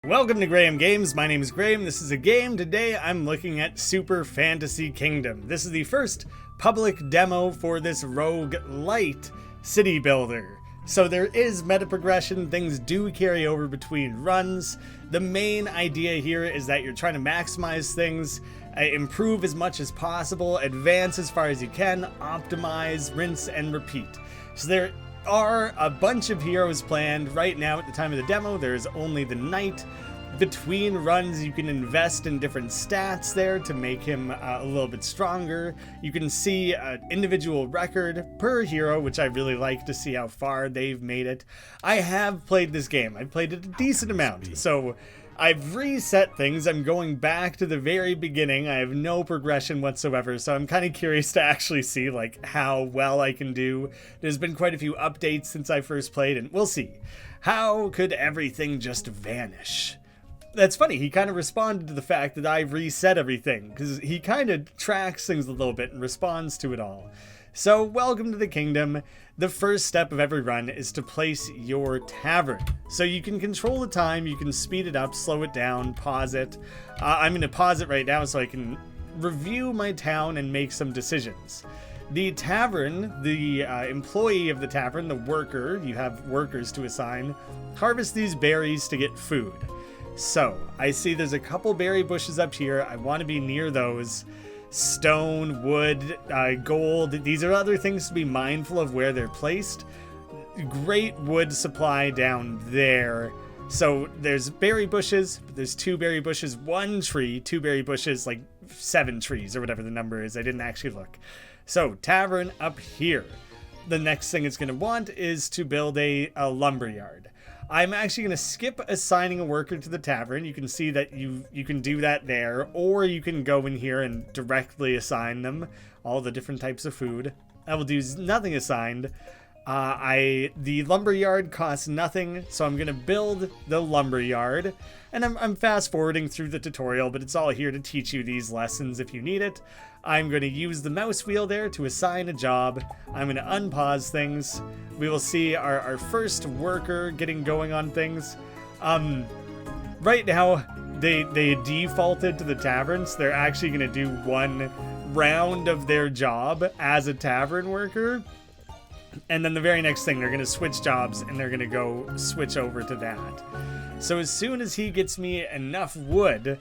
Welcome to Graeme Games. My name is Graeme. This is a game. Today I'm looking at Super Fantasy Kingdom. This is the first public demo for this Roguelite city builder. So there is meta progression. Things do carry over between runs. The main idea here is that you're trying to maximize things, improve as much as possible, advance as far as you can, optimize, rinse, and repeat. So there are a bunch of heroes planned. Right now at the time of the demo there's only the knight. Between runs you can invest in different stats there to make him a little bit stronger. You can see an individual record per hero, which I really like to see how far they've made it. I have played this game. I've played it a decent amount, so I've reset things. I'm going back to the very beginning. I have no progression whatsoever, so I'm kind of curious to actually see like how well I can do. There's been quite a few updates since I first played, and we'll see. How could everything just vanish? That's funny, he kind of responded to the fact that I reset everything, because he kind of tracks things a little bit and responds to it all. So, welcome to the kingdom. The first step of every run is to place your tavern. So you can control the time, you can speed it up, slow it down, pause it. I'm going to pause it right now so I can review my town and make some decisions. The tavern, the employee of the tavern, the worker, you have workers to assign, harvest these berries to get food. So, I see there's a couple berry bushes up here. I want to be near those. Stone, wood, gold. These are other things to be mindful of where they're placed. Great wood supply down there. So there's berry bushes, but there's 2 berry bushes, 1 tree, 2 berry bushes, like 7 trees or whatever the number is. I didn't actually look. So tavern up here. The next thing it's going to want is to build a lumberyard. I'm actually going to skip assigning a worker to the tavern. You can see that you can do that there, or you can go in here and directly assign them all the different types of food. I will do nothing assigned. The lumberyard costs nothing, so I'm going to build the lumberyard. And I'm fast forwarding through the tutorial, but it's all here to teach you these lessons if you need it. I'm going to use the mouse wheel there to assign a job. I'm going to unpause things. We will see our first worker getting going on things. Right now, they defaulted to the taverns. They're actually going to do 1 round of their job as a tavern worker. And then the very next thing, they're going to switch jobs and they're going to go switch over to that. So as soon as he gets me enough wood,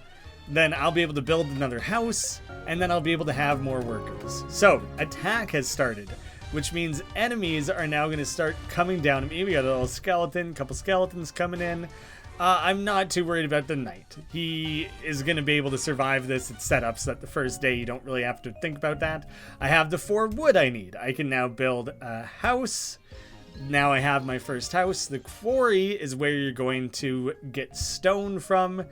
then I'll be able to build another house, and then I'll be able to have more workers. So, attack has started, which means enemies are now going to start coming down to me. We got a little skeleton, couple skeletons coming in. I'm not too worried about the knight. He is going to be able to survive this. It's set up so that the first day you don't really have to think about that. I have the 4 wood I need. I can now build a house. Now I have my first house. The quarry is where you're going to get stone from.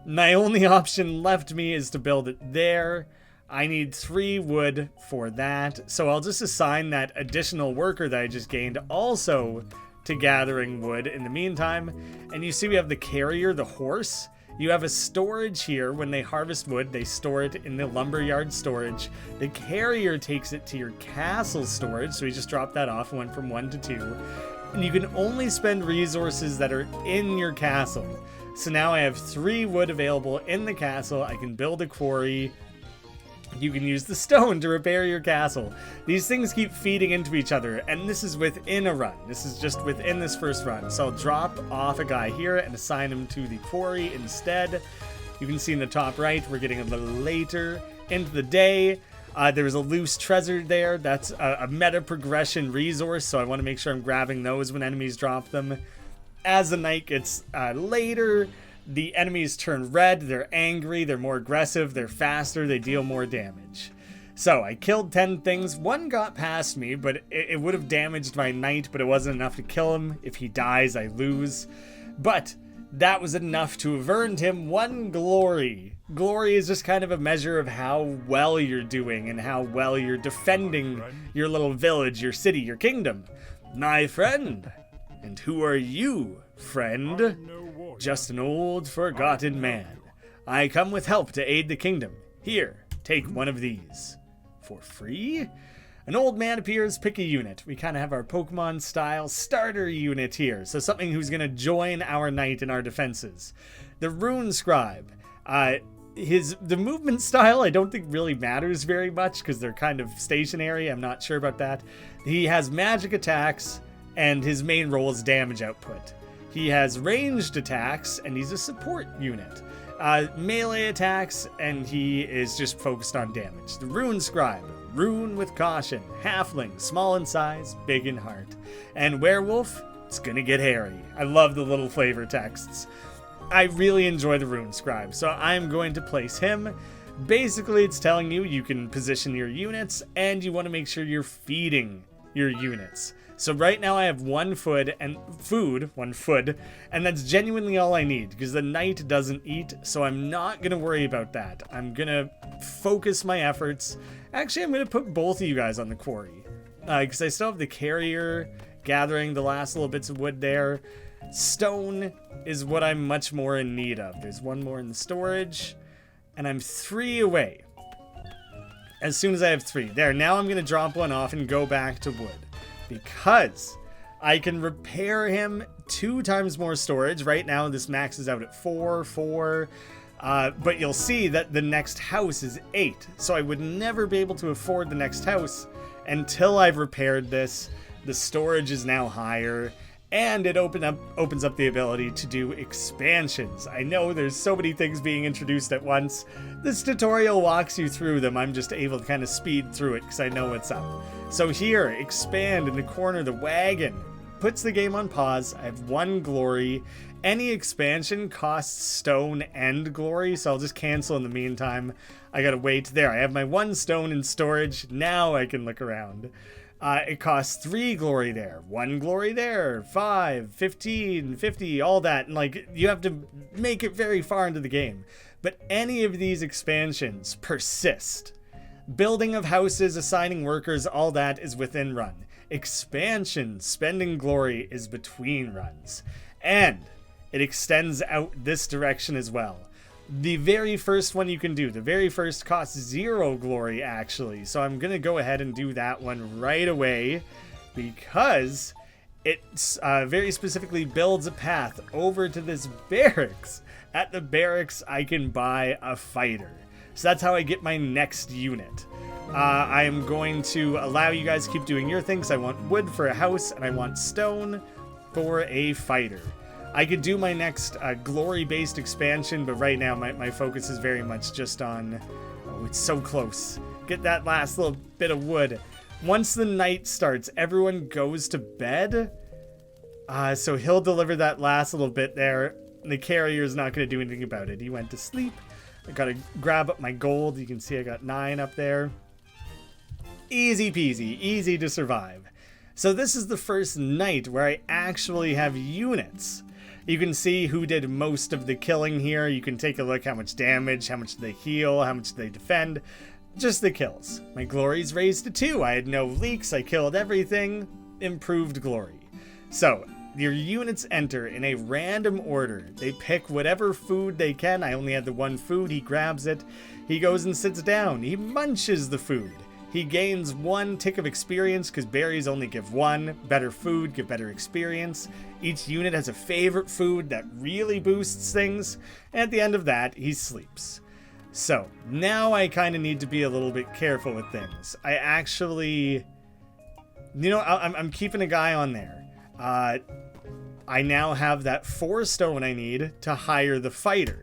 My only option left me is to build it there. I need 3 wood for that, so I'll just assign that additional worker that I just gained also to gathering wood in the meantime. And you see we have the carrier, the horse. You have a storage here. When they harvest wood, they store it in the lumberyard storage. The carrier takes it to your castle storage, so we just dropped that off, went from 1 to 2. And you can only spend resources that are in your castle. So now I have 3 wood available in the castle. I can build a quarry. You can use the stone to repair your castle. These things keep feeding into each other, and this is within a run. This is just within this first run. So I'll drop off a guy here and assign him to the quarry instead. You can see in the top right, we're getting a little later into the day. There was a loose treasure there. That's a meta progression resource, so I want to make sure I'm grabbing those when enemies drop them. As the night gets later, the enemies turn red, they're angry, they're more aggressive, they're faster, they deal more damage. So I killed 10 things. 1 got past me, but it would have damaged my knight, but it wasn't enough to kill him. If he dies, I lose. But that was enough to have earned him 1 glory. Glory is just kind of a measure of how well you're doing and how well you're defending your little village, your city, your kingdom. My friend. And who are you, friend? Just an old, forgotten man. I come with help to aid the kingdom. Here, take one of these. For free? An old man appears, pick a unit. We kind of have our Pokemon style starter unit here. So something who's going to join our knight in our defenses. The Rune Scribe. The movement style I don't think really matters very much because they're kind of stationary. I'm not sure about that. He has magic attacks and his main role is damage output. He has ranged attacks and he's a support unit. Melee attacks and he is just focused on damage. The Rune Scribe. Rune with caution. Halfling. Small in size, big in heart. And Werewolf. It's gonna get hairy. I love the little flavor texts. I really enjoy the Rune Scribe, so I'm going to place him. Basically, it's telling you you can position your units, and you want to make sure you're feeding your units. So right now I have one food, and that's genuinely all I need, because the knight doesn't eat, so I'm not going to worry about that. I'm going to focus my efforts. Actually, I'm going to put both of you guys on the quarry, because I still have the carrier gathering the last little bits of wood there. Stone is what I'm much more in need of. There's one more in the storage, and I'm 3 away. As soon as I have 3. There, now I'm going to drop one off and go back to wood. Because I can repair him 2 times more storage. Right now, this maxes out at 4. But you'll see that the next house is 8. So I would never be able to afford the next house until I've repaired this. The storage is now higher. And it opens up the ability to do expansions. I know there's so many things being introduced at once. This tutorial walks you through them. I'm just able to kind of speed through it because I know what's up. So here, expand in the corner, the wagon. Puts the game on pause. I have 1 glory. Any expansion costs stone and glory, so I'll just cancel in the meantime. I gotta wait. There, I have my 1 stone in storage. Now I can look around. It costs 3 glory there, 1 glory there, 5, 15, 50, all that. And like, you have to make it very far into the game. But any of these expansions persist. Building of houses, assigning workers, all that is within run. Expansion, spending glory is between runs. And it extends out this direction as well. The very first one you can do, the very first costs 0 glory actually, so I'm gonna go ahead and do that one right away because it very specifically builds a path over to this barracks. At the barracks I can buy a fighter, so that's how I get my next unit. I am going to allow you guys to keep doing your things. I want wood for a house and I want stone for a fighter. I could do my next glory-based expansion, but right now my focus is very much just on... Oh, it's so close. Get that last little bit of wood. Once the night starts, everyone goes to bed. So he'll deliver that last little bit there. The carrier's not going to do anything about it. He went to sleep. I got to grab up my gold. You can see I got 9 up there. Easy peasy. Easy to survive. So this is the first night where I actually have units. You can see who did most of the killing here. You can take a look how much damage, how much they heal, how much they defend. Just the kills. My glory's raised to 2. I had no leaks. I killed everything. Improved glory. So, your units enter in a random order. They pick whatever food they can. I only had the 1 food. He grabs it. He goes and sits down. He munches the food. He gains 1 tick of experience because berries only give 1. Better food, give better experience. Each unit has a favorite food that really boosts things. And at the end of that, he sleeps. So, now I kind of need to be a little bit careful with things. I actually... You know, I'm keeping a guy on there. I now have that 4 stone I need to hire the fighter.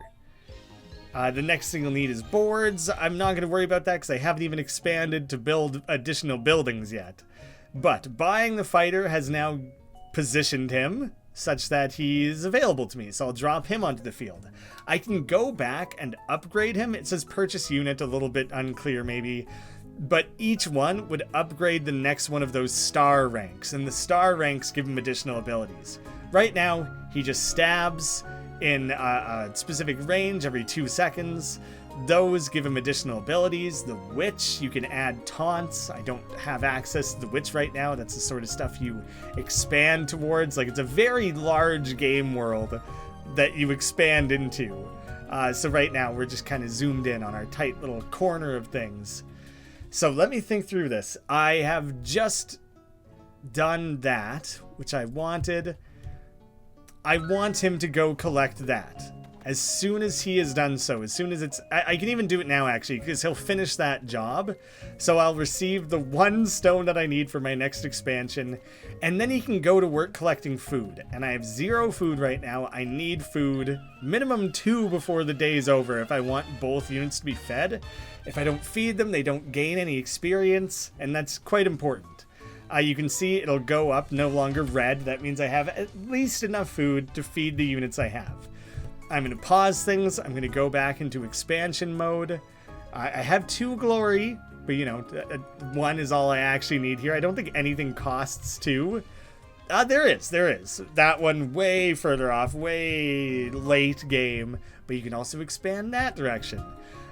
The next thing you'll need is boards. I'm not going to worry about that because I haven't even expanded to build additional buildings yet. But buying the fighter has now positioned him such that he's available to me. So I'll drop him onto the field. I can go back and upgrade him. It says purchase unit, a little bit unclear maybe. But each one would upgrade the next one of those star ranks. And the star ranks give him additional abilities. Right now, he just stabs in a specific range every 2 seconds. Those give him additional abilities. The witch, you can add taunts. I don't have access to the witch right now. That's the sort of stuff you expand towards. Like, it's a very large game world that you expand into. So right now we're just kind of zoomed in on our tight little corner of things. So let me think through this. I have just done that, which I wanted. I want him to go collect that. As soon as he has done so, as soon as it's... I can even do it now, actually, because he'll finish that job. So I'll receive the 1 stone that I need for my next expansion. And then he can go to work collecting food. And I have 0 food right now. I need food. Minimum 2 before the day's over if I want both units to be fed. If I don't feed them, they don't gain any experience. And that's quite important. You can see it'll go up, no longer red. That means I have at least enough food to feed the units I have. I'm going to pause things. I'm going to go back into expansion mode. I have 2 glory, but you know, 1 is all I actually need here. I don't think anything costs 2. There is. That one way further off, way late game, but you can also expand that direction.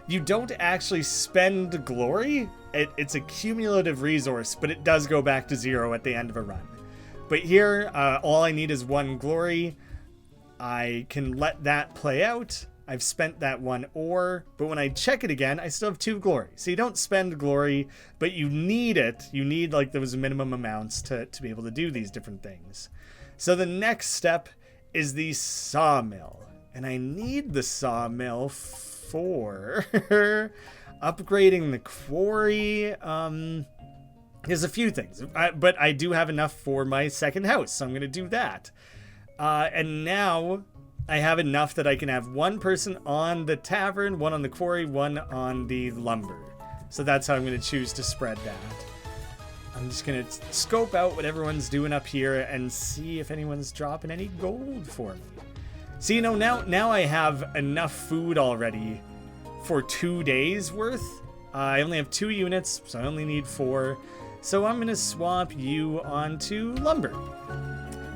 You don't actually spend glory. It's a cumulative resource, but it does go back to 0 at the end of a run. But here, all I need is 1 glory. I can let that play out. I've spent that 1 ore, but when I check it again, I still have 2 glory. So you don't spend glory, but you need it. You need like those minimum amounts to be able to do these different things. So the next step is the sawmill. And I need the sawmill for upgrading the quarry. There's a few things, but I do have enough for my second house, so I'm going to do that. And now I have enough that I can have 1 person on the tavern, 1 on the quarry, 1 on the lumber. So that's how I'm going to choose to spread that. I'm just going to scope out what everyone's doing up here and see if anyone's dropping any gold for me. So, you know, now I have enough food already for 2 days worth. I only have 2 units, so I only need 4. So I'm going to swap you onto lumber.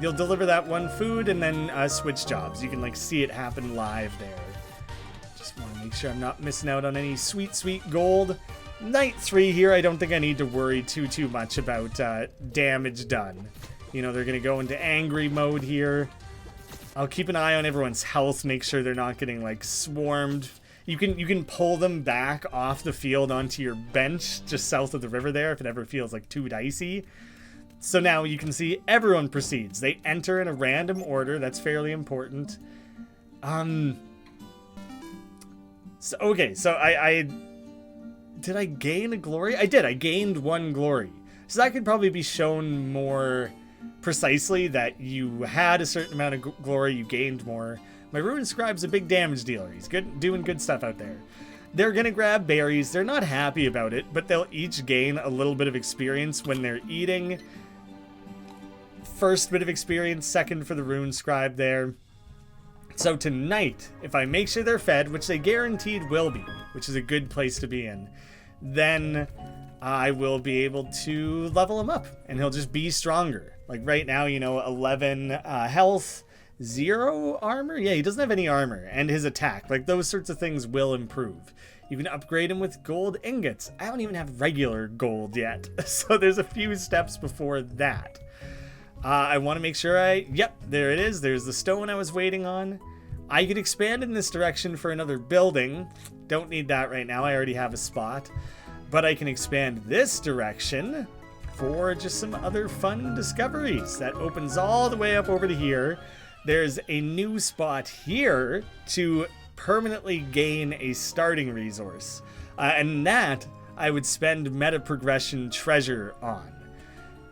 You'll deliver that 1 food and then switch jobs. You can like see it happen live there. Just want to make sure I'm not missing out on any sweet, sweet gold. Night 3 here, I don't think I need to worry too much about damage done. You know, they're going to go into angry mode here. I'll keep an eye on everyone's health, make sure they're not getting like swarmed. You can pull them back off the field onto your bench just south of the river there if it ever feels like too dicey. So now you can see everyone proceeds. They enter in a random order. That's fairly important. So I did I gain a glory? I did. I gained 1 glory. So that could probably be shown more precisely that you had a certain amount of glory, you gained more. My Ruined Scribe's a big damage dealer. He's doing good stuff out there. They're gonna grab berries. They're not happy about it, but they'll each gain a little bit of experience when they're eating. First bit of experience, second for the Ruined Scribe there. So tonight, if I make sure they're fed, which they guaranteed will be, which is a good place to be in, then I will be able to level him up, and he'll just be stronger. Like right now, you know, 11 health, 0 armor? Yeah, he doesn't have any armor, and his attack. Like, those sorts of things will improve. You can upgrade him with gold ingots. I don't even have regular gold yet, so there's a few steps before that. I want to make sure yep, there it is. There's the stone I was waiting on. I could expand in this direction for another building. Don't need that right now. I already have a spot. But I can expand this direction for just some other fun discoveries. That opens all the way up over to here. There's a new spot here to permanently gain a starting resource. And that I would spend meta progression treasure on.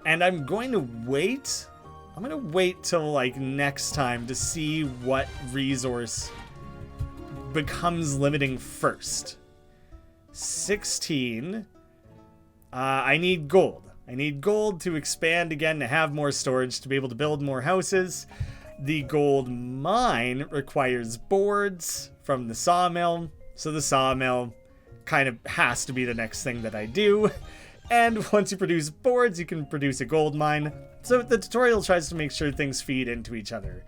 And I'm going to wait. I'm going to wait till like next time to see what resource becomes limiting first. 16. I need gold. I need gold to expand again, to have more storage, to be able to build more houses. The gold mine requires boards from the sawmill. So the sawmill kind of has to be the next thing that I do. And once you produce boards, you can produce a gold mine. So the tutorial tries to make sure things feed into each other.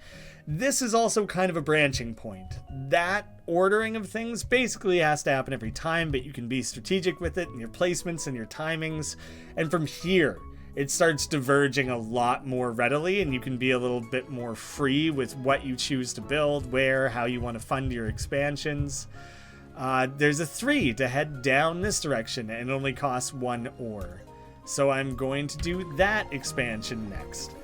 This is also kind of a branching point. That ordering of things basically has to happen every time, but you can be strategic with it and your placements and your timings. And from here, it starts diverging a lot more readily, and you can be a little bit more free with what you choose to build, where, how you want to fund your expansions. There's a 3 to head down this direction, and it only costs 1 ore. So I'm going to do that expansion next.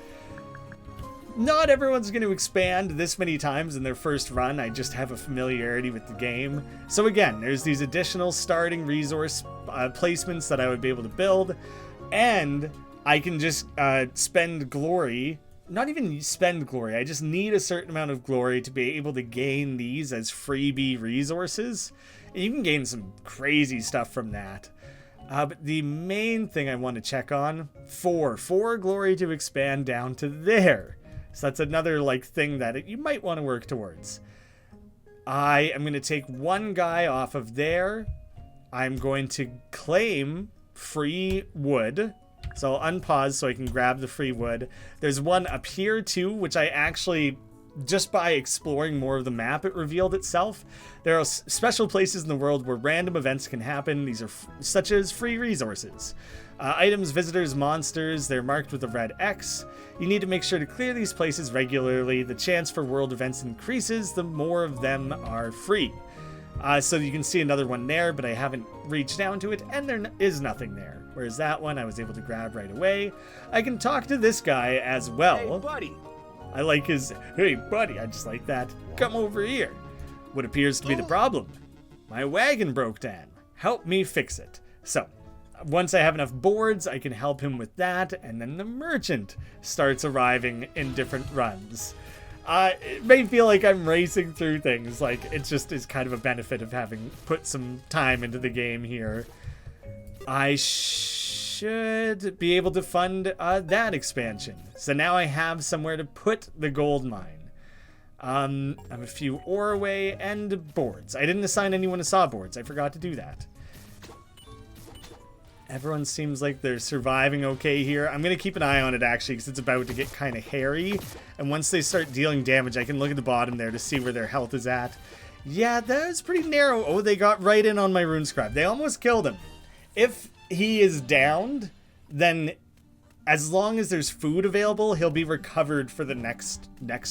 Not everyone's going to expand this many times in their first run. I just have a familiarity with the game. So again, there's these additional starting resource placements that I would be able to build. And I can just spend glory. Not even spend glory. I just need a certain amount of glory to be able to gain these as freebie resources. And you can gain some crazy stuff from that. But the main thing I want to check on, 4 glory to expand down to there. So that's another like thing that you might want to work towards. I am going to take 1 guy off of there. I'm going to claim free wood. So I'll unpause so I can grab the free wood. There's 1 up here too, which I actually, just by exploring more of the map, it revealed itself. There are special places in the world where random events can happen. These are such as free resources. Items, visitors, monsters, they're marked with a red X. You need to make sure to clear these places regularly. The chance for world events increases the more of them are free. So you can see another one there, but I haven't reached down to it, and there is nothing there. Whereas that one I was able to grab right away. I can talk to this guy as well. Hey, buddy. I like his, hey, buddy, I just like that. Come over here. What appears to be the problem? My wagon broke down. Help me fix it. So, once I have enough boards, I can help him with that, and then the merchant starts arriving in different runs. It may feel like I'm racing through things, like it just is kind of a benefit of having put some time into the game here. I should be able to fund that expansion. So now I have somewhere to put the gold mine. I'm a few ore away and boards. I didn't assign anyone to saw boards. I forgot to do that. Everyone seems like they're surviving okay here. I'm going to keep an eye on it, actually, because it's about to get kind of hairy. And once they start dealing damage, I can look at the bottom there to see where their health is at. Yeah, that is pretty narrow. Oh, they got right in on my rune scribe. They almost killed him. If he is downed, then as long as there's food available, he'll be recovered for the next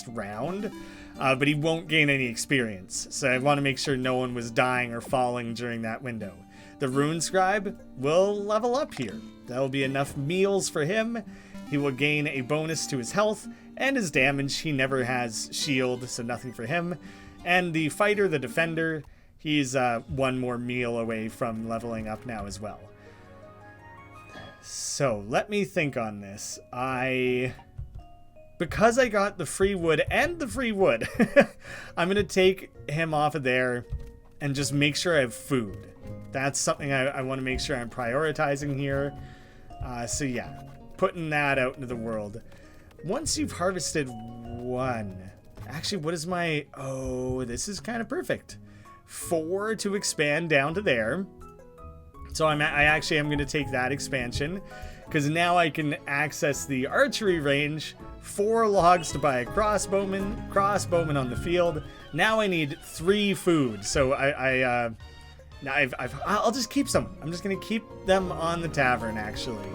round. But he won't gain any experience. So I want to make sure no one was dying or falling during that window. The rune scribe will level up here. That'll be enough meals for him. He will gain a bonus to his health and his damage. He never has shield, so nothing for him. And the fighter, the defender, he's 1 more meal away from leveling up now as well. So let me think on this. Because I got the free wood and the free wood, I'm going to take him off of there and just make sure I have food. That's something I want to make sure I'm prioritizing here. So yeah, putting that out into the world. Once you've harvested 1, actually, what is my, oh, this is kind of perfect. 4 to expand down to there. So I actually am going to take that expansion because now I can access the archery range. 4 logs to buy a crossbowman on the field. Now I need 3 food. So I'll just keep some. I'm just going to keep them on the tavern, actually.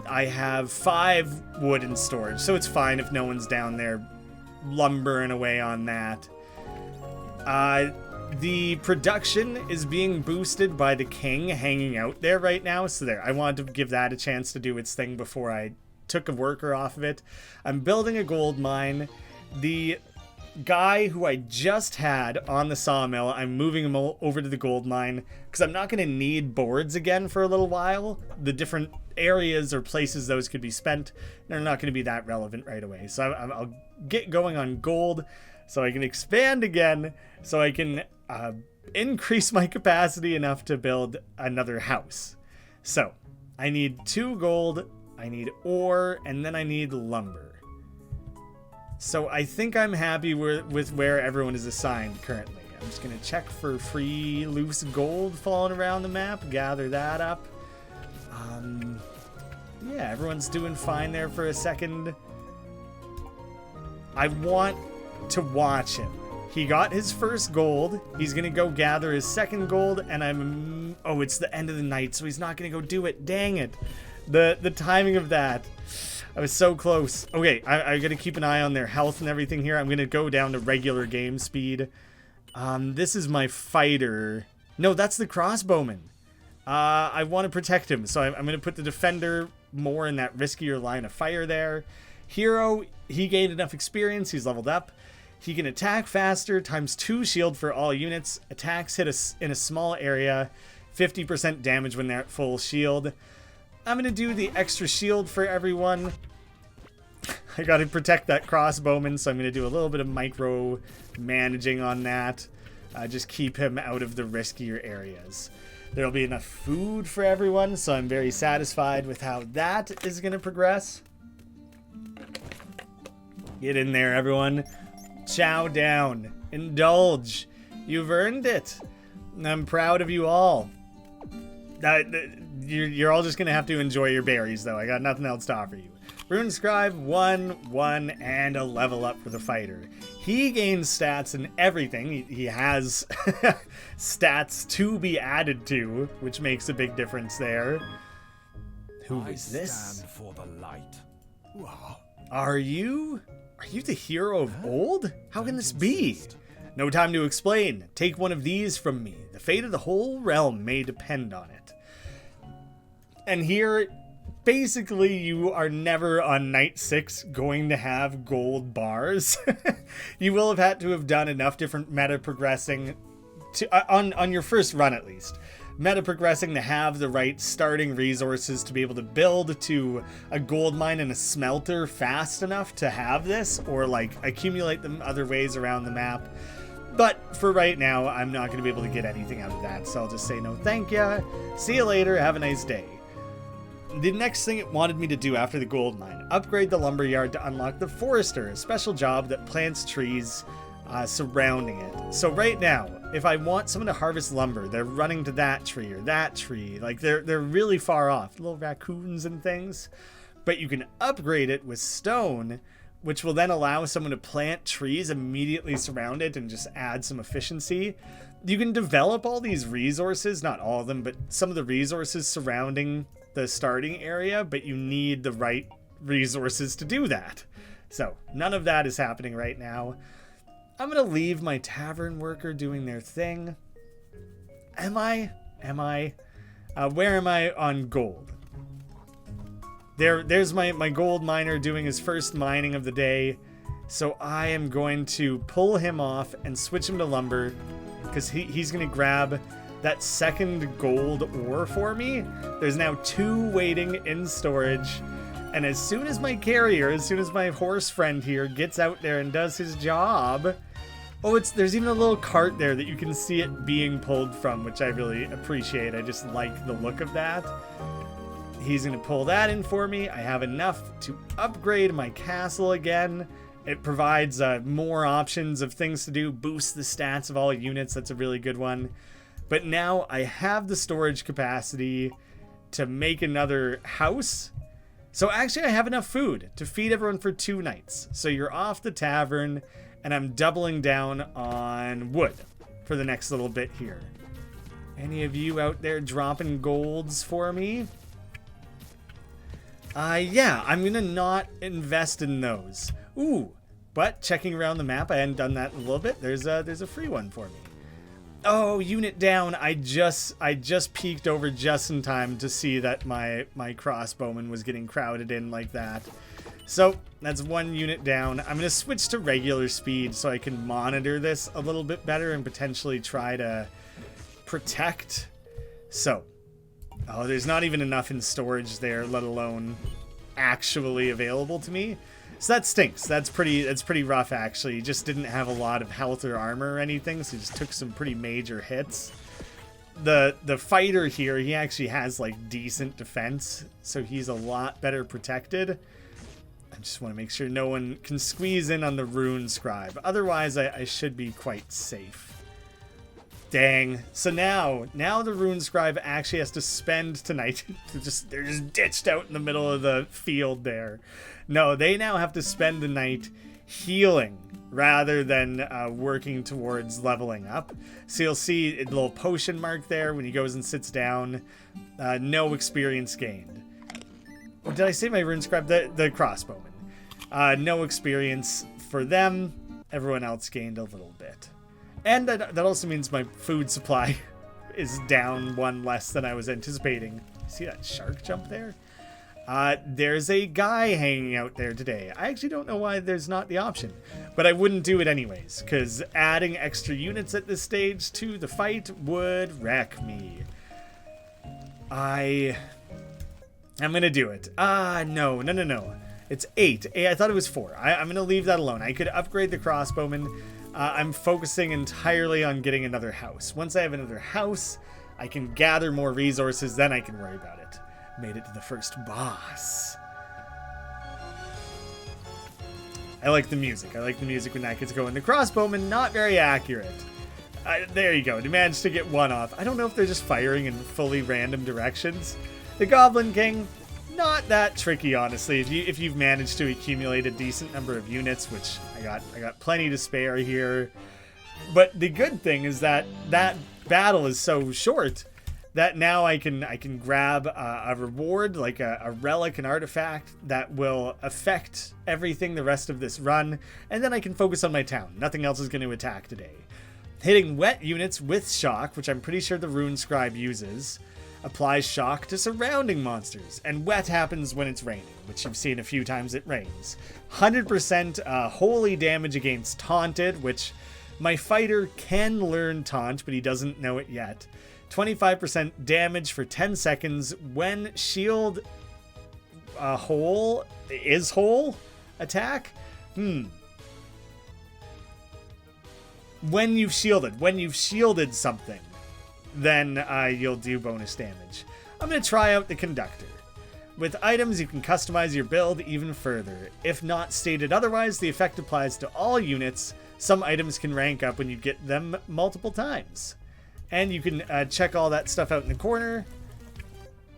I have 5 wood in storage, so it's fine if no one's down there lumbering away on that. The production is being boosted by the king hanging out there right now, so there. I wanted to give that a chance to do its thing before I took a worker off of it. I'm building a gold mine. The guy who I just had on the sawmill, I'm moving him over to the gold mine because I'm not going to need boards again for a little while. The different areas or places those could be spent, they're not going to be that relevant right away. So I'll get going on gold so I can expand again, so I can increase my capacity enough to build another house. So I need 2 gold, I need ore, and then I need lumber. So I think I'm happy with where everyone is assigned currently. I'm just going to check for free loose gold falling around the map, gather that up. Yeah, everyone's doing fine there for a second. I want to watch him. He got his first gold. He's going to go gather his second gold, and oh, it's the end of the night, so he's not going to go do it. Dang it. The timing of that. I was so close. Okay, I got to keep an eye on their health and everything here. I'm going to go down to regular game speed. This is my fighter. No, that's the crossbowman. I want to protect him, so I'm going to put the defender more in that riskier line of fire there. Hero, he gained enough experience. He's leveled up. He can attack faster, ×2 shield for all units. Attacks hit in a small area, 50% damage when they're at full shield. I'm going to do the extra shield for everyone. I got to protect that crossbowman, so I'm going to do a little bit of micro managing on that. Just keep him out of the riskier areas. There'll be enough food for everyone, so I'm very satisfied with how that is going to progress. Get in there, everyone. Chow down. Indulge. You've earned it. I'm proud of you all. You're all just going to have to enjoy your berries, though. I got nothing else to offer you. Rune Scribe, 1, and a level up for the fighter. He gains stats and everything. He has stats to be added to, which makes a big difference there. Who is this? I stand for the light. Are you the hero of old? How can this be? No time to explain. Take one of these from me. The fate of the whole realm may depend on it. And here, basically, you are never on night 6 going to have gold bars. You will have had to have done enough different meta progressing to, on your first run at least. Meta progressing to have the right starting resources to be able to build to a gold mine and a smelter fast enough to have this, or like accumulate them other ways around the map. But for right now, I'm not going to be able to get anything out of that, so I'll just say no thank ya. See you later, have a nice day. The next thing it wanted me to do after the gold mine, upgrade the lumberyard to unlock the forester, a special job that plants trees surrounding it. So right now, if I want someone to harvest lumber, they're running to that tree or that tree. Like they're really far off, little raccoons and things. But you can upgrade it with stone, which will then allow someone to plant trees immediately surround it and just add some efficiency. You can develop all these resources, not all of them, but some of the resources surrounding the starting area, but you need the right resources to do that. So none of that is happening right now. I'm gonna leave my tavern worker doing their thing. Am I? Where am I on gold? There's my gold miner doing his first mining of the day. So I am going to pull him off and switch him to lumber, because he's gonna grab that second gold ore for me. There's now 2 waiting in storage. And as soon as my carrier, as soon as my horse friend here gets out there and does his job... Oh, there's even a little cart there that you can see it being pulled from, which I really appreciate. I just like the look of that. He's going to pull that in for me. I have enough to upgrade my castle again. It provides more options of things to do. Boost the stats of all units. That's a really good one. But now I have the storage capacity to make another house. So actually I have enough food to feed everyone for 2 nights. So you're off the tavern, and I'm doubling down on wood for the next little bit here. Any of you out there dropping golds for me? Yeah, I'm gonna not invest in those. Ooh, but checking around the map, I hadn't done that in a little bit. There's a free one for me. Oh, unit down. I just peeked over just in time to see that my crossbowman was getting crowded in like that. So that's 1 unit down. I'm going to switch to regular speed so I can monitor this a little bit better and potentially try to protect. So, oh, there's not even enough in storage there, let alone actually available to me. So that stinks. That's pretty rough, actually. He just didn't have a lot of health or armor or anything, so he just took some pretty major hits. The fighter here, he actually has like decent defense, so he's a lot better protected. I just want to make sure no one can squeeze in on the Rune Scribe. Otherwise, I should be quite safe. Dang. So now the Rune Scribe actually has to spend tonight. They're just ditched out in the middle of the field there. No, they now have to spend the night healing rather than working towards leveling up. So you'll see a little potion mark there when he goes and sits down. No experience gained. Oh, did I say my Rune Scribe? The crossbowman. No experience for them. Everyone else gained a little bit. And that also means my food supply is down 1 less than I was anticipating. See that shark jump there? There's a guy hanging out there today. I actually don't know why there's not the option, but I wouldn't do it anyways, because adding extra units at this stage to the fight would wreck me. I'm gonna do it. No. It's 8. I thought it was 4. I'm gonna leave that alone. I could upgrade the crossbowman. I'm focusing entirely on getting another house. Once I have another house, I can gather more resources, then I can worry about it. Made it to the first boss. I like the music. I like the music when that gets going. The crossbowman, not very accurate. There you go. They managed to get 1 off. I don't know if they're just firing in fully random directions. The Goblin King, not that tricky, honestly. If you've managed to accumulate a decent number of units, which I got plenty to spare here. But the good thing is that battle is so short that now I can grab a reward, like a relic, an artifact that will affect everything the rest of this run, and then I can focus on my town. Nothing else is going to attack today. Hitting wet units with shock, which I'm pretty sure the rune scribe uses, applies shock to surrounding monsters, and wet happens when it's raining, which you've seen a few times it rains. 100% holy damage against taunted, which my fighter can learn taunt, but he doesn't know it yet. 25% damage for 10 seconds when shield whole attack. When you've shielded something, then you'll do bonus damage. I'm going to try out the conductor. With items, you can customize your build even further. If not stated otherwise, the effect applies to all units. Some items can rank up when you get them multiple times. And you can check all that stuff out in the corner,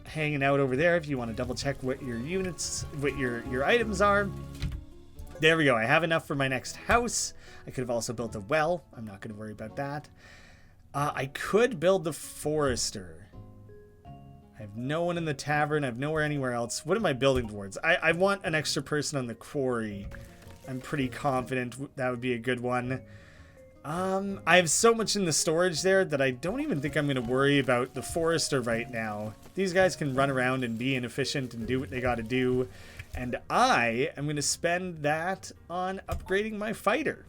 hanging out over there if you want to double check what your units, what your items are. There we go. I have enough for my next house. I could have also built a well. I'm not going to worry about that. I could build the forester. I have no one in the tavern. I have nowhere anywhere else. What am I building towards? I want an extra person on the quarry. I'm pretty confident that would be a good one. I have so much in the storage there that I don't even think I'm going to worry about the forester right now. These guys can run around and be inefficient and do what they got to do. And I am going to spend that on upgrading my fighter.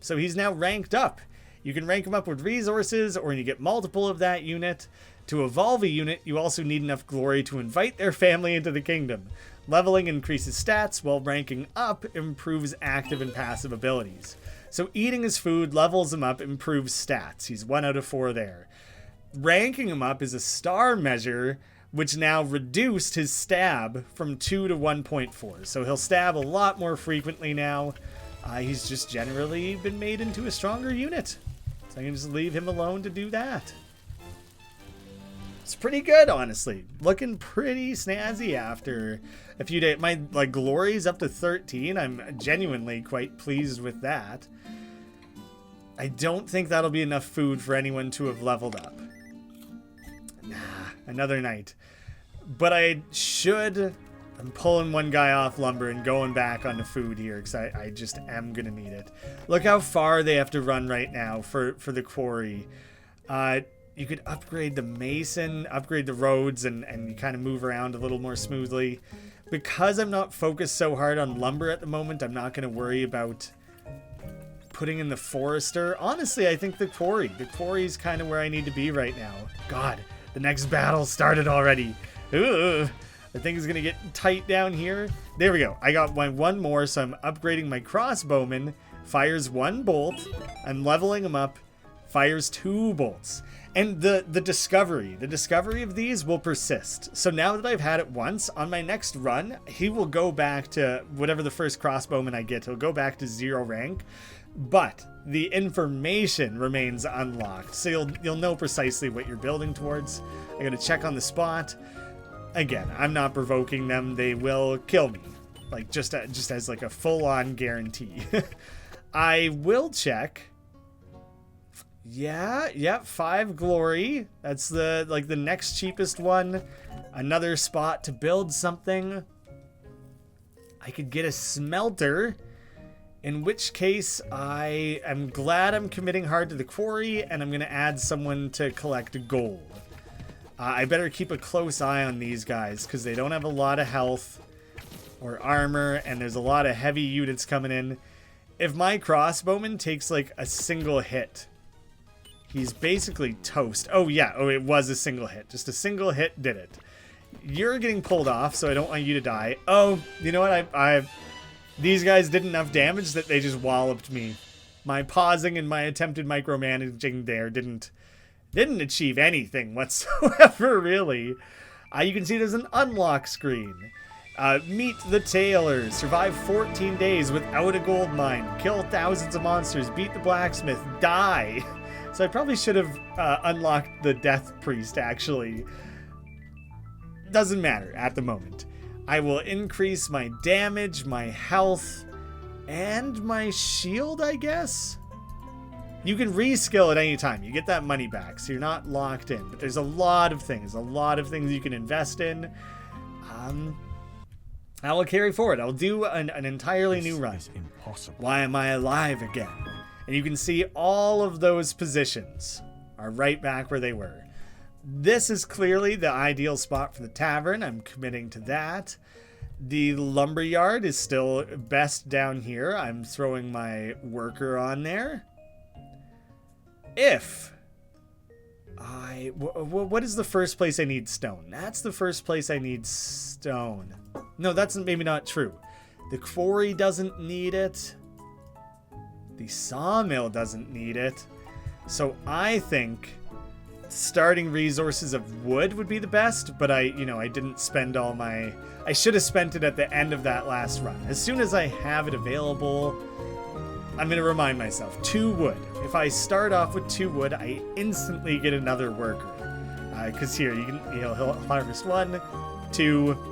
So he's now ranked up. You can rank him up with resources, or you get multiple of that unit. To evolve a unit, you also need enough glory to invite their family into the kingdom. Leveling increases stats, while ranking up improves active and passive abilities. So eating his food levels him up, improves stats. He's 1 out of 4 there. Ranking him up is a star measure, which now reduced his stab from 2 to 1.4. So he'll stab a lot more frequently now. He's just generally been made into a stronger unit. So I can just leave him alone to do that. It's pretty good, honestly. Looking pretty snazzy after a few days. My glory's up to 13. I'm genuinely quite pleased with that. I don't think that'll be enough food for anyone to have leveled up. Nah, another night. But I should... I'm pulling one guy off lumber and going back onto food here because I just am going to need it. Look how far they have to run right now for the quarry. You could upgrade the mason, upgrade the roads, and you kind of move around a little more smoothly. Because I'm not focused so hard on lumber at the moment, I'm not going to worry about putting in the forester. Honestly, I think the quarry is kind of where I need to be right now. God, the next battle started already. Ugh. The thing is going to get tight down here. There we go. I got one more, so I'm upgrading my crossbowman. Fires 1 bolt. I'm leveling him up. Fires 2 bolts. And the discovery of these will persist. So now that I've had it once, on my next run, he will go back to whatever the first crossbowman I get. He'll go back to 0 rank. But the information remains unlocked. So you'll know precisely what you're building towards. I got to check on the spot. Again, I'm not provoking them. They will kill me. Like, just as like a full-on guarantee. I will check. Yeah, 5 glory. That's the next cheapest one. Another spot to build something. I could get a smelter In which case, I am glad I'm committing hard to the quarry, and I'm going to add someone to collect gold. I better keep a close eye on these guys, because they don't have a lot of health or armor, and there's a lot of heavy units coming in. If my crossbowman takes like a single hit, he's basically toast. Oh yeah, oh it was a single hit. Just a single hit did it. You're getting pulled off, so I don't want you to die. Oh, you know what? These guys did enough damage that they just walloped me. My pausing and my attempted micromanaging there didn't achieve anything whatsoever, really. You can see there's an unlock screen. Meet the tailor. Survive 14 days without a gold mine. Kill thousands of monsters. Beat the blacksmith. Die. So I probably should have unlocked the death priest, actually. Doesn't matter at the moment. I will increase my damage, my health, and my shield, I guess? You can reskill at any time. You get that money back, so you're not locked in. But there's a lot of things you can invest in. I will carry forward. I'll do an entirely new run. Impossible. Why am I alive again? And you can see all of those positions are right back where they were. This is clearly the ideal spot for the tavern. I'm committing to that. The lumberyard is still best down here. I'm throwing my worker on there. What is the first place I need stone? That's the first place I need stone. No, that's maybe not true. The quarry doesn't need it. The sawmill doesn't need it. So I think starting resources of wood would be the best, but I didn't spend all my... I should have spent it at the end of that last run. As soon as I have it available, I'm going to remind myself. 2 wood. If I start off with 2 wood, I instantly get another worker. Because here, he'll harvest 1, 2...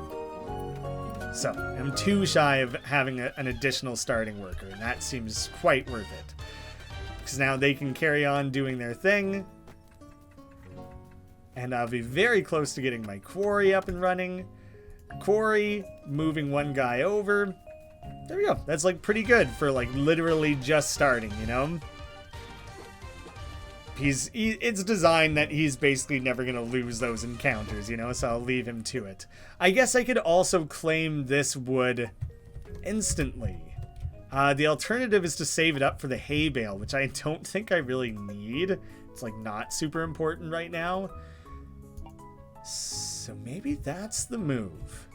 So, I'm too shy of having an additional starting worker, and that seems quite worth it. Because now they can carry on doing their thing. And I'll be very close to getting my quarry up and running. Quarry, moving one guy over. There we go. That's like pretty good for like literally just starting, you know? It's designed that he's basically never going to lose those encounters, you know? So I'll leave him to it. I guess I could also claim this wood instantly. The alternative is to save it up for the hay bale, which I don't think I really need. It's like not super important right now. So maybe that's the move.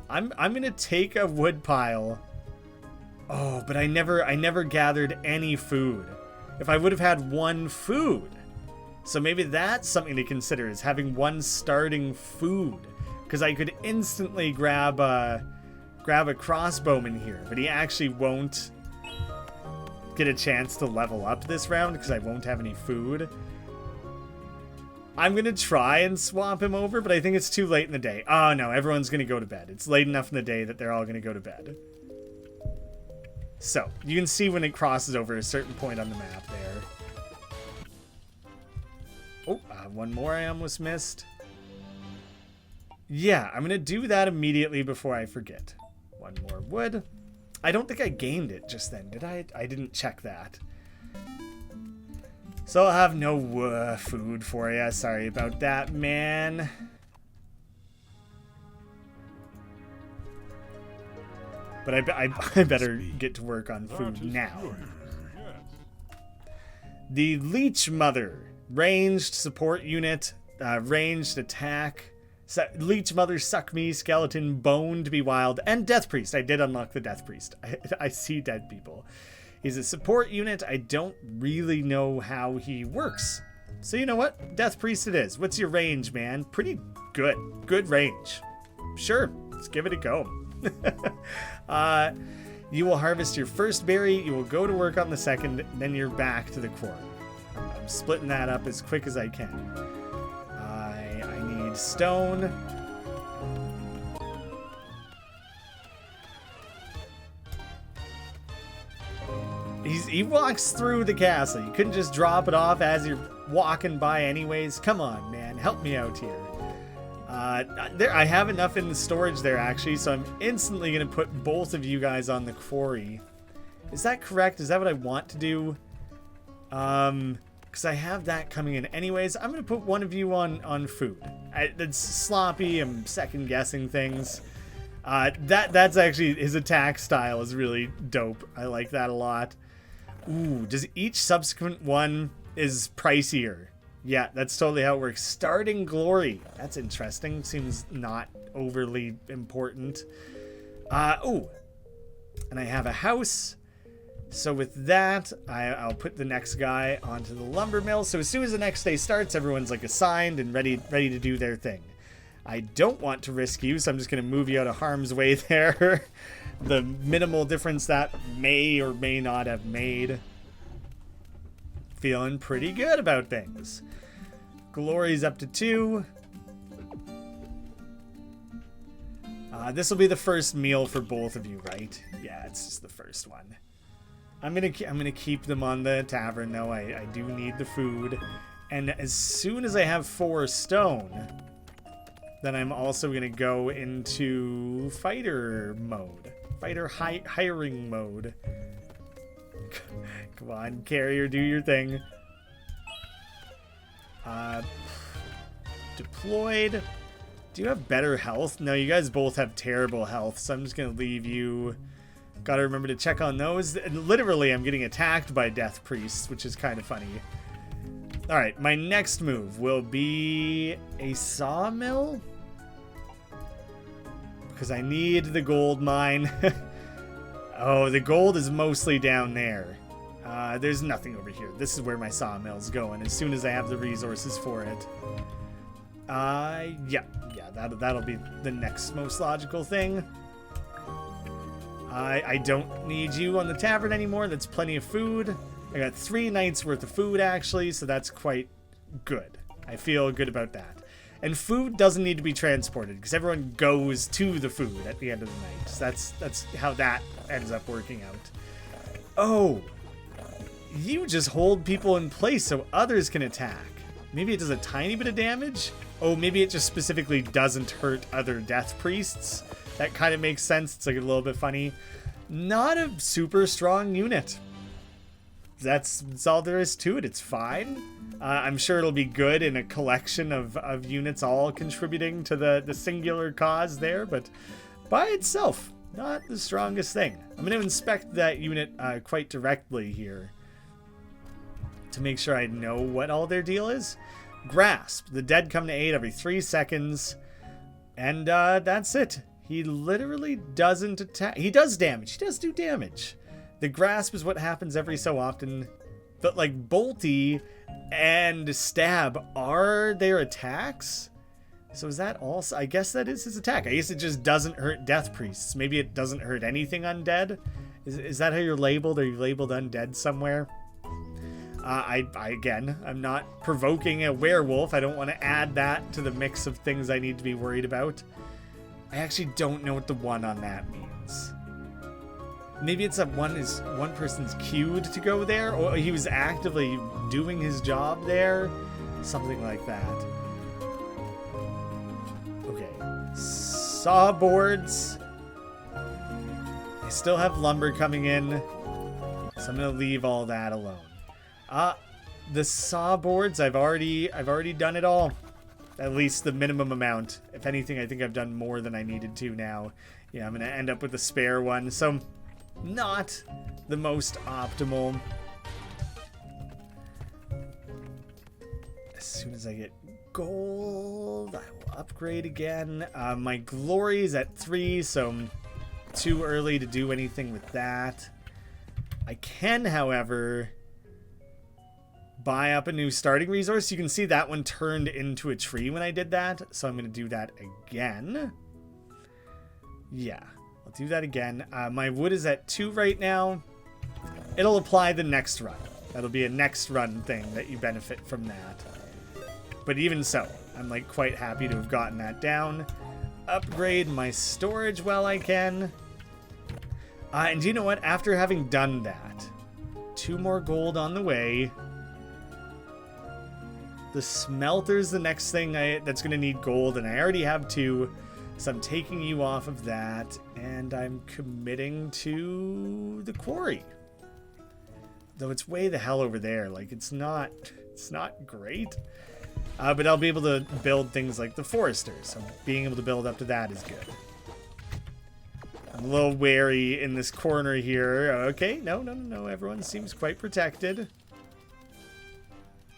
I'm gonna take a wood pile. Oh, but I never gathered any food. If I would have had 1 food. So maybe that's something to consider, is having 1 starting food. Because I could instantly grab a crossbowman here, but he actually won't get a chance to level up this round because I won't have any food. I'm going to try and swap him over, but I think it's too late in the day. Oh, no, everyone's going to go to bed. It's late enough in the day that they're all going to go to bed. So, you can see when it crosses over a certain point on the map there. Oh, 1 more I almost missed. Yeah, I'm going to do that immediately before I forget. 1 more wood. I don't think I gained it just then, did I? I didn't check that. So I'll have no food for you. Sorry about that, man. But I better get to work on food now. The Leech Mother. Ranged support unit. Ranged attack. Leech Mother, Suck Me, Skeleton, Bone to be Wild, and Death Priest. I did unlock the Death Priest. I see dead people. He's a support unit. I don't really know how he works. So you know what? Death Priest it is. What's your range, man? Pretty good. Good range. Sure. Let's give it a go. You will harvest your first berry. You will go to work on the second. Then you're back to the quarry. I'm splitting that up as quick as I can. I need stone. He walks through the castle. You couldn't just drop it off as you're walking by anyways. Come on, man. Help me out here. I have enough in the storage there, actually, so I'm instantly going to put both of you guys on the quarry. Is that correct? Is that what I want to do? Because I have that coming in anyways. I'm going to put one of you on food. It's sloppy. I'm second-guessing things. That's actually... His attack style is really dope. I like that a lot. Ooh, does each subsequent one is pricier? Yeah, that's totally how it works. Starting glory. That's interesting. Seems not overly important. Ooh. And I have a house. So with that, I'll put the next guy onto the lumber mill. So as soon as the next day starts, everyone's like assigned and ready to do their thing. I don't want to risk you, so I'm just going to move you out of harm's way there. The minimal difference that may or may not have made. Feeling pretty good about things. Glory's up to 2. This will be the first meal for both of you, right? Yeah, it's just the first one. I'm gonna keep them on the tavern though. I do need the food, and as soon as I have 4 stone, then I'm also gonna go into fighter mode, hiring mode. Come on, carrier, do your thing. Deployed. Do you have better health? No, you guys both have terrible health, so I'm just gonna leave you. Gotta remember to check on those. And literally, I'm getting attacked by death priests, which is kind of funny. Alright, my next move will be a sawmill. Because I need the gold mine. Oh, the gold is mostly down there. There's nothing over here. This is where my sawmill's going as soon as I have the resources for it. Yeah, that'll be the next most logical thing. I don't need you on the tavern anymore. That's plenty of food. I got 3 nights worth of food, actually, so that's quite good. I feel good about that. And food doesn't need to be transported, because everyone goes to the food at the end of the night. So that's how that ends up working out. Oh! You just hold people in place so others can attack. Maybe it does a tiny bit of damage? Oh, maybe it just specifically doesn't hurt other death priests. That kind of makes sense. It's like a little bit funny. Not a super strong unit. That's all there is to it. It's fine. I'm sure it'll be good in a collection of units all contributing to the singular cause there, but by itself, not the strongest thing. I'm going to inspect that unit quite directly here to make sure I know what all their deal is. Grasp. The dead come to aid every 3 seconds, and that's it. He literally doesn't attack. He does damage. He does do damage. The grasp is what happens every so often. But like Bolty and Stab are their attacks? So is that also... I guess that is his attack. I guess it just doesn't hurt death priests. Maybe it doesn't hurt anything undead? Is that how you're labeled? Are you labeled undead somewhere? Again, I'm not provoking a werewolf. I don't want to add that to the mix of things I need to be worried about. I actually don't know what the 1 on that means. Maybe it's that one person's queued to go there, or he was actively doing his job there. Something like that. Okay. Saw boards. I still have lumber coming in, so I'm gonna leave all that alone. The saw boards, I've already done it all. At least the minimum amount. If anything, I think I've done more than I needed to now. Yeah, I'm going to end up with a spare one. So, not the most optimal. As soon as I get gold, I will upgrade again. My glory is at 3, so too early to do anything with that. I can, however... buy up a new starting resource. You can see that one turned into a tree when I did that, so I'm going to do that again. Yeah, I'll do that again. My wood is at 2 right now. It'll apply the next run. That'll be a next run thing that you benefit from that. But even so, I'm like quite happy to have gotten that down. Upgrade my storage while I can. And you know what? After having done that, 2 more gold on the way. The smelter's the next thing that's going to need gold, and I already have 2. So I'm taking you off of that, and I'm committing to the quarry. Though it's way the hell over there. Like, it's not great. But I'll be able to build things like the forester, so being able to build up to that is good. I'm a little wary in this corner here. Okay, no, everyone seems quite protected.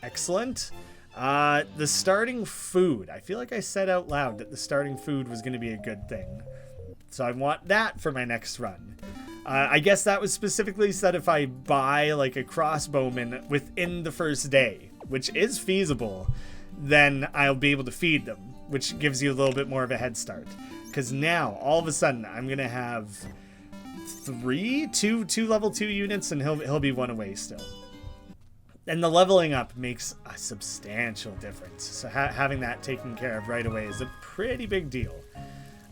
Excellent. The starting food. I feel like I said out loud that the starting food was going to be a good thing. So I want that for my next run. I guess that was specifically said if I buy like a crossbowman within the first day, which is feasible, then I'll be able to feed them, which gives you a little bit more of a head start. Because now, all of a sudden, I'm going to have two level 2 units, and he'll be 1 away still. And the leveling up makes a substantial difference. So having that taken care of right away is a pretty big deal.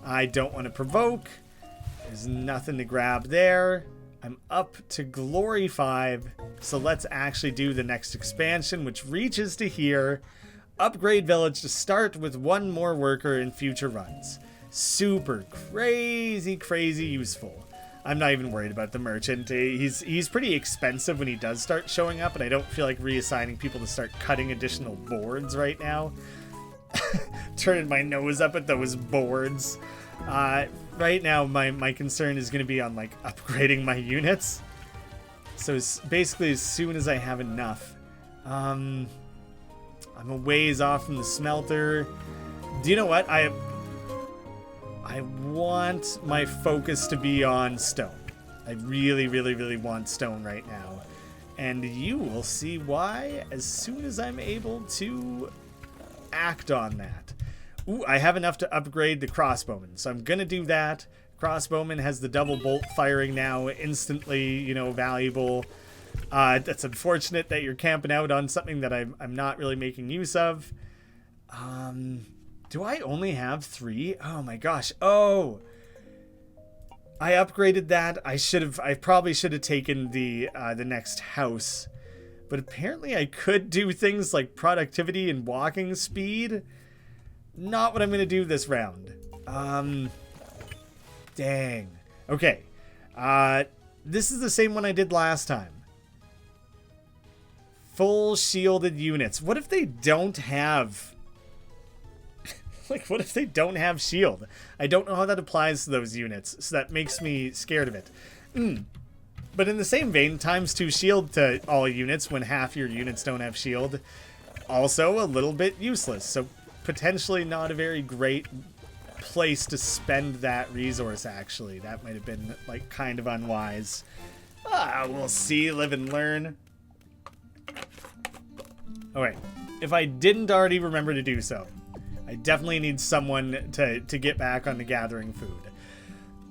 I don't want to provoke. There's nothing to grab there. I'm up to Glory 5. So let's actually do the next expansion, which reaches to here. Upgrade village to start with 1 more worker in future runs. Super crazy useful. I'm not even worried about the merchant. He's pretty expensive when he does start showing up, and I don't feel like reassigning people to start cutting additional boards right now. Turning my nose up at those boards. Right now, my concern is going to be on like upgrading my units. So basically, as soon as I have enough, I'm a ways off from the smelter. Do you know what? I want my focus to be on stone. I really want stone right now. And you will see why as soon as I'm able to act on that. Ooh, I have enough to upgrade the crossbowman, so I'm gonna do that. Crossbowman has the double bolt firing now, instantly, valuable. That's unfortunate that you're camping out on something that I'm not really making use of. Do I only have 3? Oh my gosh. Oh, I upgraded that. I probably should have taken the next house, but apparently I could do things like productivity and walking speed. Not what I'm going to do this round. Dang. Okay. This is the same one I did last time. Full shielded units. What if they don't have... like, what if they don't have shield? I don't know how that applies to those units, so that makes me scared of it. But in the same vein, ×2 shield to all units when half your units don't have shield. Also a little bit useless, so potentially not a very great place to spend that resource, actually. That might have been, like, kind of unwise. We'll see, live and learn. Alright, if I didn't already remember to do so, I definitely need someone to get back on the gathering food.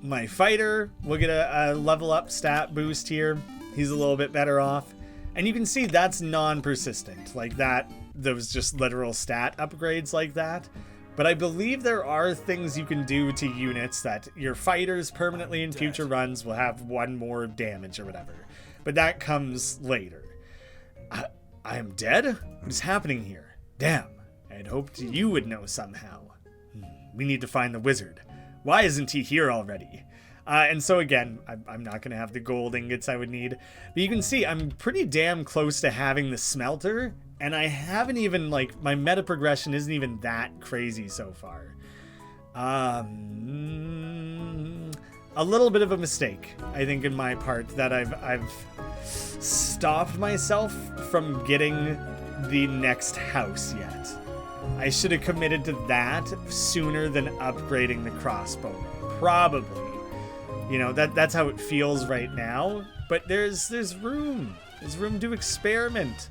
My fighter will get a level up stat boost here. He's a little bit better off. And you can see that's non-persistent. Like that, those just literal stat upgrades like that. But I believe there are things you can do to units that your fighters permanently in future runs will have 1 more damage or whatever. But that comes later. I am dead? What is happening here? Damn. I had hoped you would know somehow. We need to find the wizard. Why isn't he here already? And so again, I'm not going to have the gold ingots I would need. But you can see I'm pretty damn close to having the smelter. And I haven't even, like, my meta progression isn't even that crazy so far. A little bit of a mistake, I think, in my part, that I've stopped myself from getting the next house yet. I should have committed to that sooner than upgrading the crossbow. Probably. You know, that's how it feels right now. But there's room. There's room to experiment.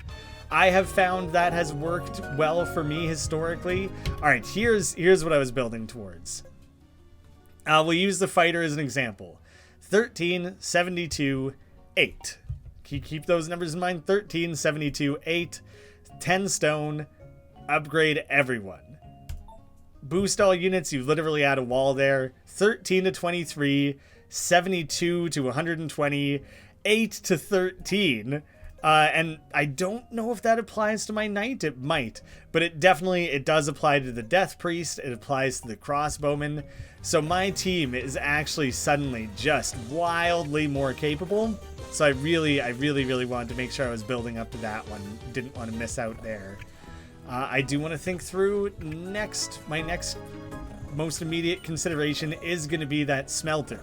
I have found that has worked well for me historically. All right, here's what I was building towards. We'll use the fighter as an example. 13, 72, 8. Keep those numbers in mind. 13, 72, 8. 10 stone. Upgrade everyone. Boost all units. You literally add a wall there. 13 to 23. 72 to 120. 8 to 13. And I don't know if that applies to my knight. It might, but it does apply to the death priest. It applies to the crossbowman. So my team is actually suddenly just wildly more capable. So I really wanted to make sure I was building up to that one. Didn't want to miss out there. I do want to think through my next most immediate consideration is going to be that smelter,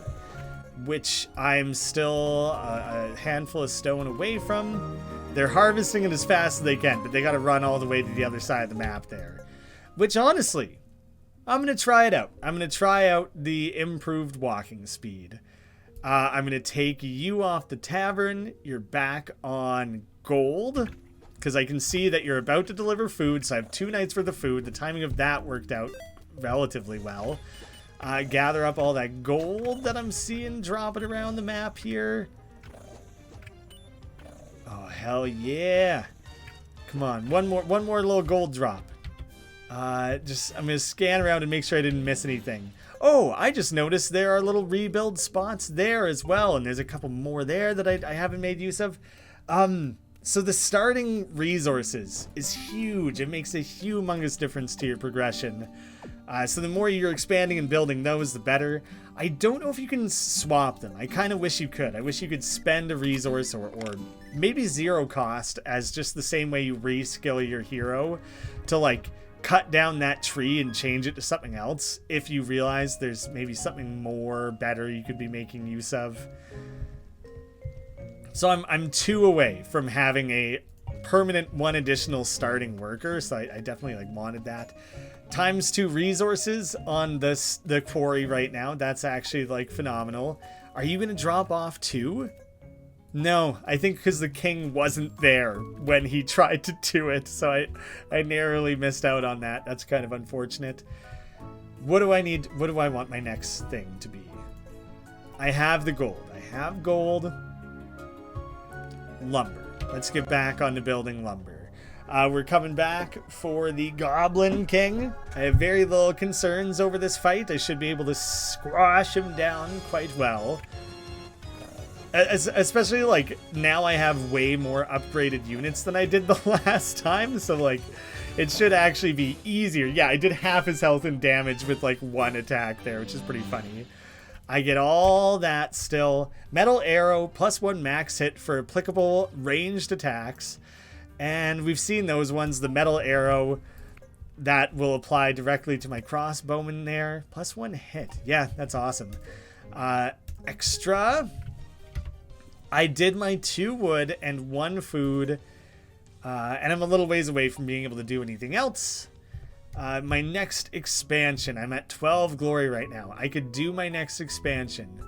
which I'm still a handful of stone away from. They're harvesting it as fast as they can, but they got to run all the way to the other side of the map there. Which, honestly, I'm going to try it out. I'm going to try out the improved walking speed. I'm going to take you off the tavern. You're back on gold, because I can see that you're about to deliver food, so I have 2 nights worth of food. The timing of that worked out relatively well. Gather up all that gold that I'm seeing dropping around the map here. Oh, hell yeah. Come on, one more little gold drop. I'm gonna scan around and make sure I didn't miss anything. Oh, I just noticed there are little rebuild spots there as well, and there's a couple more there that I haven't made use of. So the starting resources is huge. It makes a humongous difference to your progression. So the more you're expanding and building those, the better. I don't know if you can swap them. I kind of wish you could. I wish you could spend a resource or maybe 0 cost as just the same way you reskill your hero to like cut down that tree and change it to something else if you realize there's maybe something more better you could be making use of. So I'm 2 away from having a permanent 1 additional starting worker, so I definitely like wanted that. Times 2 resources on the quarry right now. That's actually like phenomenal. Are you gonna drop off too? No, I think because the king wasn't there when he tried to do it, so I narrowly missed out on that. That's kind of unfortunate. What do I need? What do I want my next thing to be? I have the gold. I have gold. Lumber. Let's get back onto building lumber. We're coming back for the Goblin King. I have very little concerns over this fight. I should be able to squash him down quite well. Especially, like, now I have way more upgraded units than I did the last time, so, like, it should actually be easier. Yeah, I did half his health and damage with, like, 1 attack there, which is pretty funny. I get all that still. Metal arrow, +1 max hit for applicable ranged attacks. And we've seen those ones, the metal arrow, that will apply directly to my crossbowman there. +1 hit. Yeah, that's awesome. Extra. I did my 2 wood and 1 food. And I'm a little ways away from being able to do anything else. My next expansion. I'm at 12 glory right now. I could do my next expansion.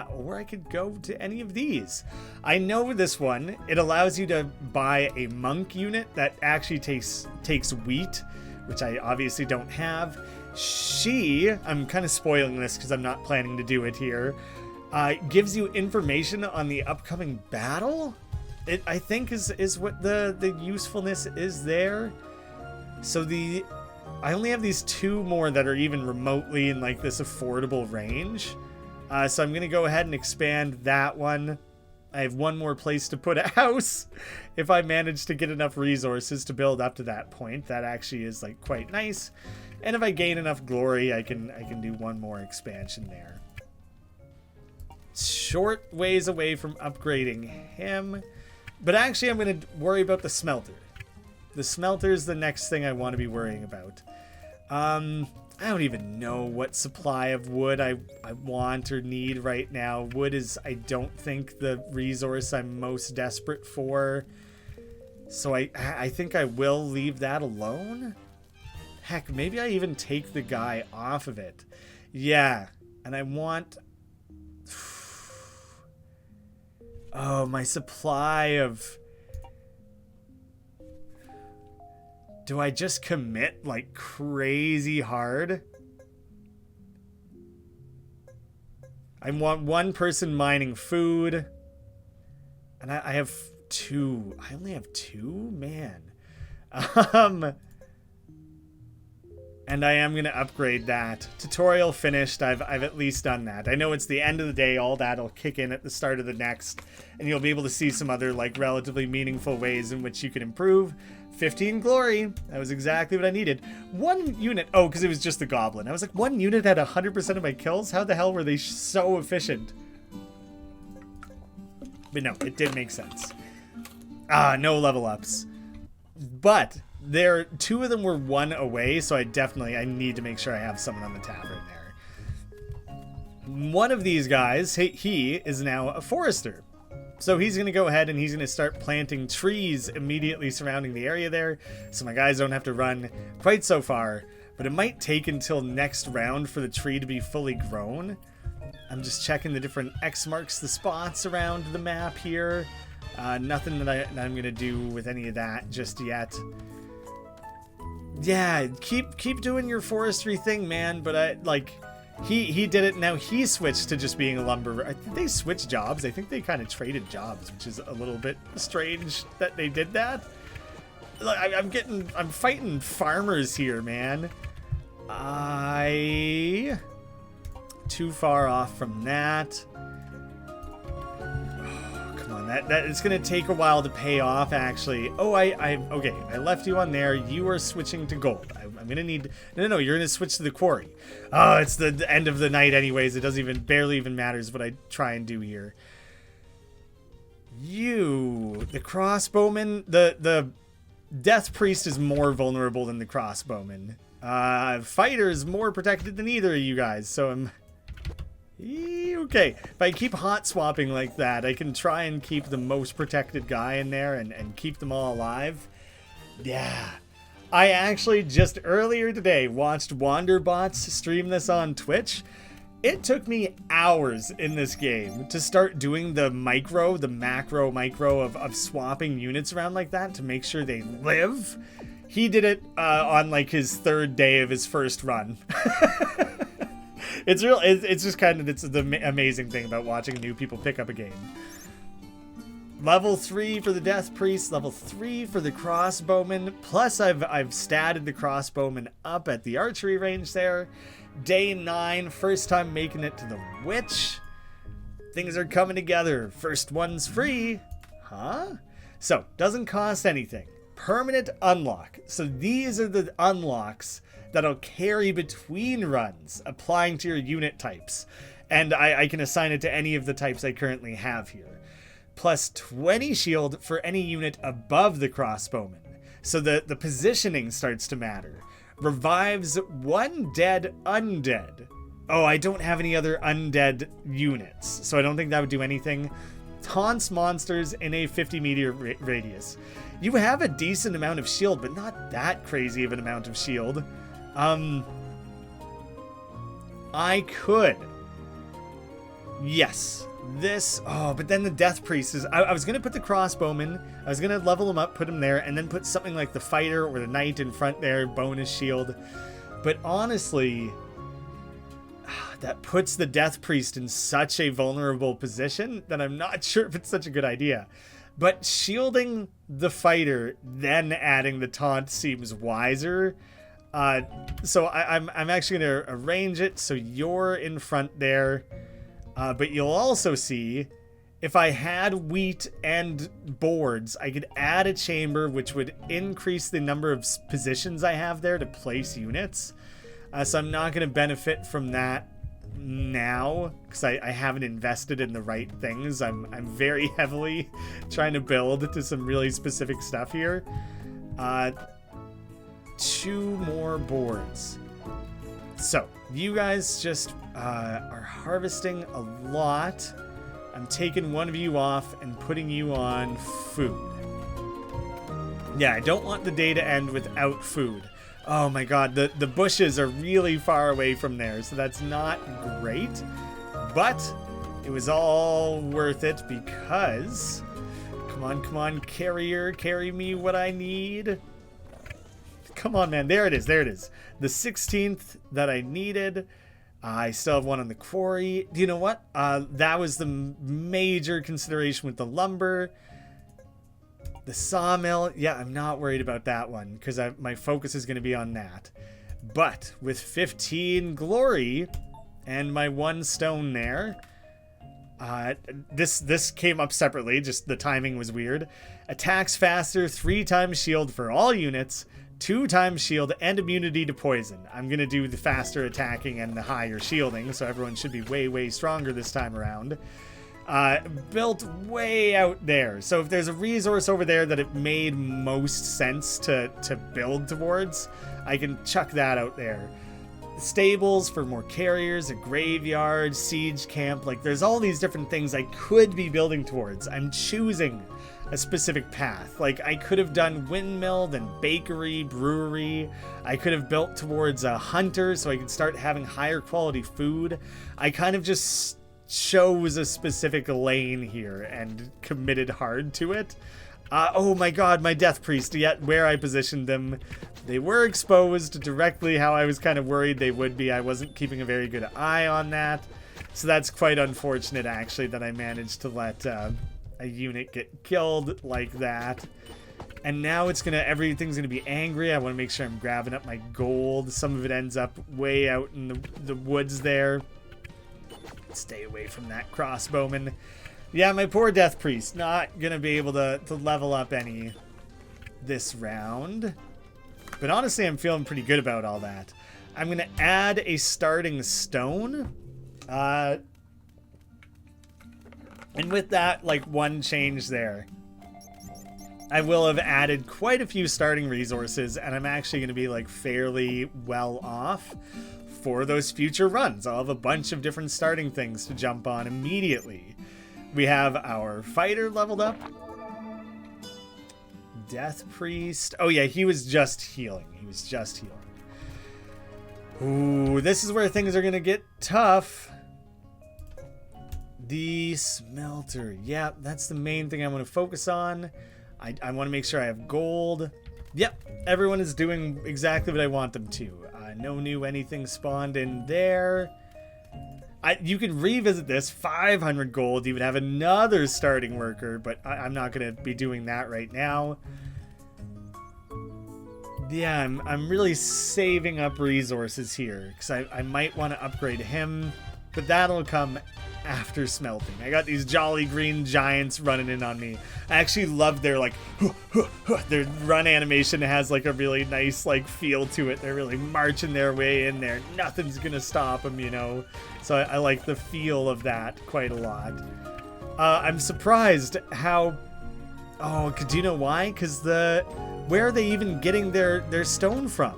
Or I could go to any of these. I know this one. It allows you to buy a monk unit that actually takes wheat, which I obviously don't have. I'm kind of spoiling this because I'm not planning to do it here. Gives you information on the upcoming battle. It, I think, is what the usefulness is there. So I only have these 2 more that are even remotely in like this affordable range. So I'm going to go ahead and expand that one. I have 1 more place to put a house. If I manage to get enough resources to build up to that point, that actually is like quite nice. And if I gain enough glory, I can do 1 more expansion there. Short ways away from upgrading him. But actually, I'm going to worry about the smelter. The smelter is the next thing I want to be worrying about. I don't even know what supply of wood I want or need right now. Wood is, I don't think, the resource I'm most desperate for. So I think I will leave that alone. Heck, maybe I even take the guy off of it. Yeah, and I want... Oh, my supply of... Do I just commit like crazy hard? I want 1 person mining food. And I have 2. I only have 2? Man. And and I am going to upgrade that. Tutorial finished. I've at least done that. I know it's the end of the day. All that'll kick in at the start of the next, and you'll be able to see some other like relatively meaningful ways in which you can improve. 15 glory. That was exactly what I needed. One unit. Oh, because it was just the goblin. I was like, one unit had 100% of my kills? How the hell were they so efficient? But no, it did make sense. No level ups. But two of them were one away, so I need to make sure I have someone on the tavern there. One of these guys, he is now a forester. So he's going to go ahead and he's going to start planting trees immediately surrounding the area there, so my guys don't have to run quite so far. But it might take until next round for the tree to be fully grown. I'm just checking the different X marks the spots around the map here. Nothing that I'm going to do with any of that just yet. Yeah, keep doing your forestry thing, man. But he did it. Now he switched to just being a lumberer. I think they switched jobs. I think they kind of traded jobs, which is a little bit strange that they did that. I'm fighting farmers here, man. Too far off from that. Oh, come on, that it's gonna take a while to pay off, actually. Oh, okay, I left you on there. You are switching to gold. I'm gonna need. No, you're gonna switch to the quarry. Oh, it's the end of the night, anyways. It doesn't barely even matters what I try and do here. The crossbowman, the death priest is more vulnerable than the crossbowman. Fighter is more protected than either of you guys, so I'm okay. If I keep hot swapping like that, I can try and keep the most protected guy in there and keep them all alive. Yeah. I actually just earlier today watched Wanderbots stream this on Twitch. It took me hours in this game to start doing the macro of swapping units around like that to make sure they live. He did it on like his third day of his first run. It's just kind of the amazing thing about watching new people pick up a game. Level 3 for the Death Priest, level 3 for the Crossbowman, plus I've statted the Crossbowman up at the archery range there. Day 9, first time making it to the Witch. Things are coming together. First one's free. Huh? So, doesn't cost anything. Permanent unlock. So these are the unlocks that'll carry between runs, applying to your unit types. And I can assign it to any of the types I currently have here. Plus 20 shield for any unit above the crossbowman. So the positioning starts to matter. Revives one dead undead. Oh, I don't have any other undead units, so I don't think that would do anything. Taunts monsters in a 50-meter radius. You have a decent amount of shield, but not that crazy of an amount of shield. I could. Yes. This. Oh, but then the Death Priest is. I was going to put the Crossbowman. I was going to level him up, put him there, and then put something like the Fighter or the Knight in front there, bonus shield. But honestly, that puts the Death Priest in such a vulnerable position that I'm not sure if it's such a good idea. But shielding the Fighter, then adding the taunt seems wiser. So I'm actually going to arrange it so you're in front there. But you'll also see, if I had wheat and boards, I could add a chamber, which would increase the number of positions I have there to place units. So I'm not going to benefit from that now, because I haven't invested in the right things. I'm very heavily trying to build to some really specific stuff here. 2 more boards. So you guys just are harvesting a lot. I'm taking one of you off and putting you on food. Yeah, I don't want the day to end without food. Oh my god, the bushes are really far away from there, so that's not great. But it was all worth it because... Come on, carrier, carry me what I need. Come on, man, there it is. The 16th that I needed. I still have one on the quarry. You know what? That was the major consideration with the lumber. The sawmill, yeah, I'm not worried about that one because my focus is going to be on that. But with 15 glory and my 1 stone there, this came up separately, just the timing was weird. Attacks faster, 3 times shield for all units, 2 times shield, and immunity to poison. I'm going to do the faster attacking and the higher shielding, so everyone should be way, way stronger this time around. Built way out there. So if there's a resource over there that it made most sense to build towards, I can chuck that out there. Stables for more carriers, a graveyard, siege camp, like there's all these different things I could be building towards. I'm choosing a specific path. Like I could have done windmill, then bakery, brewery. I could have built towards a hunter so I could start having higher quality food. I kind of just chose a specific lane here and committed hard to it. Oh my god, my death priest, yet where I positioned them, they were exposed directly how I was kind of worried they would be. I wasn't keeping a very good eye on that. So that's quite unfortunate, actually, that I managed to let a unit get killed like that. And now everything's gonna be angry. I want to make sure I'm grabbing up my gold. Some of it ends up way out in the woods there. Stay away from that crossbowman. Yeah, my poor death priest, not gonna be able to level up any this round. But honestly, I'm feeling pretty good about all that. I'm gonna add a starting stone. And with that, like, 1 change there, I will have added quite a few starting resources, and I'm actually gonna be like fairly well off for those future runs. I'll have a bunch of different starting things to jump on immediately. We have our fighter leveled up. Death priest. Oh yeah, he was just healing. Ooh, this is where things are gonna get tough. The smelter. Yeah, that's the main thing I want to focus on. I want to make sure I have gold. Yep, everyone is doing exactly what I want them to. No new anything spawned in there. You can revisit this. 500 gold. You would have another starting worker, but I'm not going to be doing that right now. Yeah, I'm really saving up resources here because I might want to upgrade him, but that'll come after smelting. I got these jolly green giants running in on me. I actually love their like their run animation has like a really nice like feel to it. They're really marching their way in there. Nothing's gonna stop them, you know. So I like the feel of that quite a lot. I'm surprised how. Oh, do you know why? Because where are they even getting their stone from?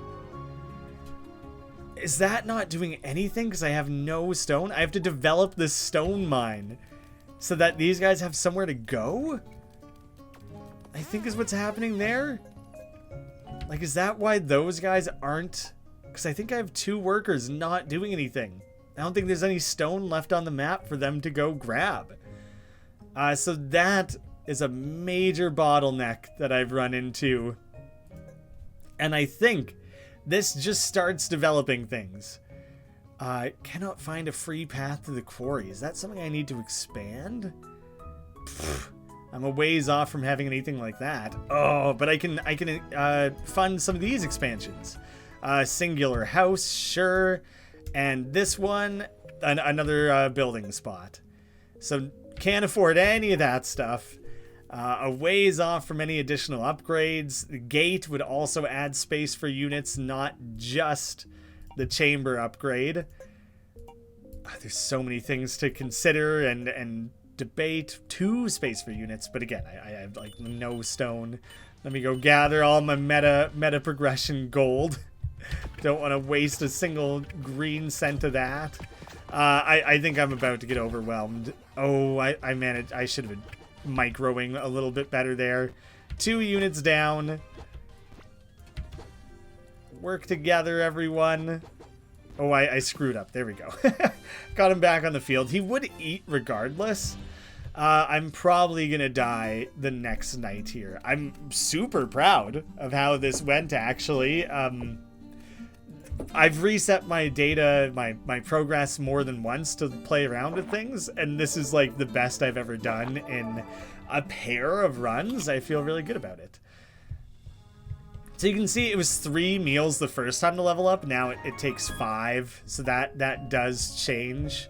Is that not doing anything because I have no stone? I have to develop this stone mine so that these guys have somewhere to go? I think is what's happening there. Like, is that why those guys aren't? Because I think I have 2 workers not doing anything. I don't think there's any stone left on the map for them to go grab. So that is a major bottleneck that I've run into. And I think this just starts developing things. Cannot find a free path to the quarry. Is that something I need to expand? Pfft, I'm a ways off from having anything like that. Oh, but I can fund some of these expansions. Singular house, sure. And this one, another building spot. So can't afford any of that stuff. A ways off from any additional upgrades. The gate would also add space for units, not just the chamber upgrade. There's so many things to consider and debate. 2 space for units, but again, I have like no stone. Let me go gather all my meta progression gold. Don't want to waste a single green cent of that. I think I'm about to get overwhelmed. Oh, I managed. I should have been microing a little bit better there. 2 units down. Work together, everyone. Oh, I screwed up. There we go. Got him back on the field. He would eat regardless. I'm probably gonna die the next night here. I'm super proud of how this went, actually. I've reset my data, my progress more than once to play around with things, and this is like the best I've ever done in a pair of runs. I feel really good about it. So you can see it was 3 meals the first time to level up. Now it takes 5. So that does change.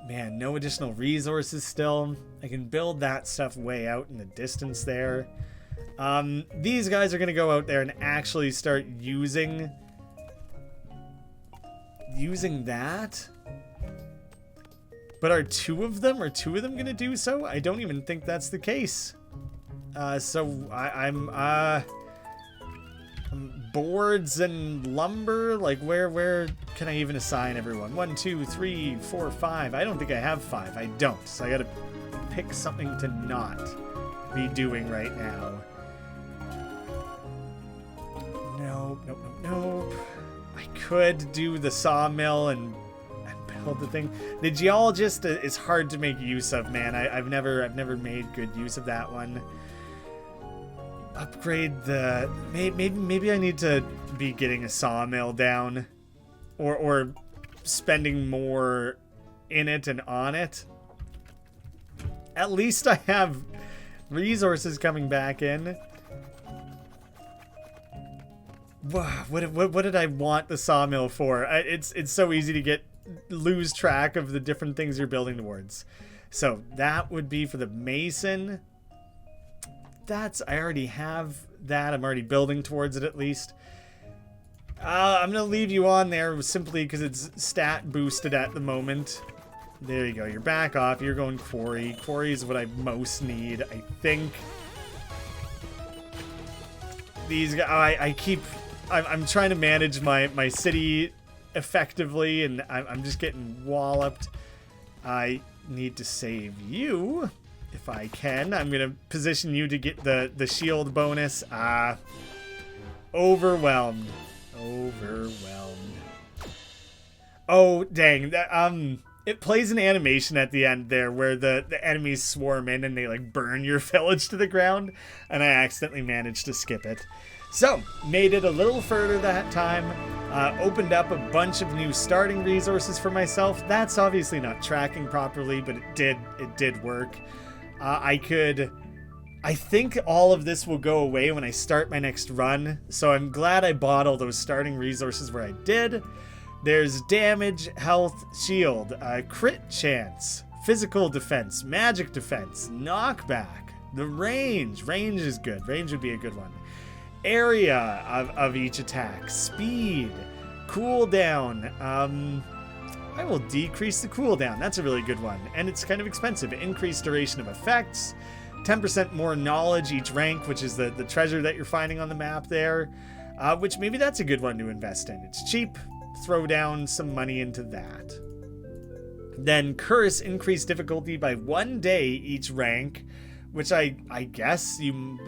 Man, no additional resources still. I can build that stuff way out in the distance there. These guys are going to go out there and actually start using that. But are two of them going to do so? I don't even think that's the case. So I'm boards and lumber. Like where can I even assign everyone? 1, 2, 3, 4, 5. I don't think I have 5. I don't. So I got to pick something to not be doing right now. Nope. I could do the sawmill and build the thing. The geologist is hard to make use of, man. I've never made good use of that one. Upgrade the... Maybe I need to be getting a sawmill down. Or spending more in it and on it. At least I have resources coming back in. What did I want the sawmill for? It's so easy to lose track of the different things you're building towards. So that would be for the mason. I already have that. I'm already building towards it at least. I'm gonna leave you on there simply because it's stat boosted at the moment. There you go. You're back off. You're going quarry. Quarry is what I most need, I think. These guys, I'm trying to manage my city effectively, and I'm just getting walloped. I need to save you if I can. I'm gonna position you to get the shield bonus. Overwhelmed. Oh dang! It plays an animation at the end there where the enemies swarm in and they like burn your village to the ground, and I accidentally managed to skip it. So, made it a little further that time, opened up a bunch of new starting resources for myself. That's obviously not tracking properly, but it did work. I think all of this will go away when I start my next run, so I'm glad I bought all those starting resources where I did. There's damage, health, shield, crit chance, physical defense, magic defense, knockback, the range. Range is good. Range would be a good one. Area of each attack, speed, cooldown. I will decrease the cooldown. That's a really good one. And it's kind of expensive. Increased duration of effects, 10% more knowledge each rank, which is the treasure that you're finding on the map there, which maybe that's a good one to invest in. It's cheap. Throw down some money into that. Then curse, increased difficulty by 1 day each rank, which I guess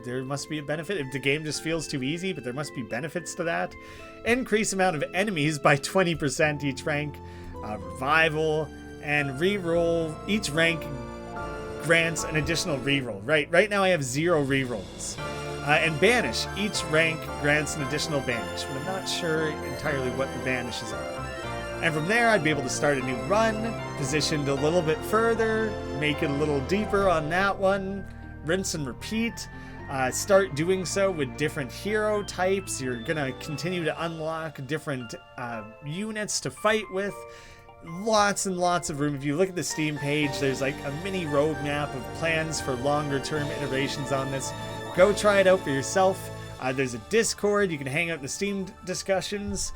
there must be a benefit if the game just feels too easy, but there must be benefits to that. Increase amount of enemies by 20% each rank. Revival and reroll. Each rank grants an additional reroll. Right now I have 0 rerolls. And banish. Each rank grants an additional banish, but I'm not sure entirely what the banishes are. And from there, I'd be able to start a new run, positioned a little bit further, make it a little deeper on that one, rinse and repeat. Start doing so with different hero types. You're gonna continue to unlock different units to fight with. Lots and lots of room. If you look at the Steam page, there's like a mini roadmap of plans for longer term iterations on this. Go try it out for yourself. There's a Discord. You can hang out in the Steam discussions.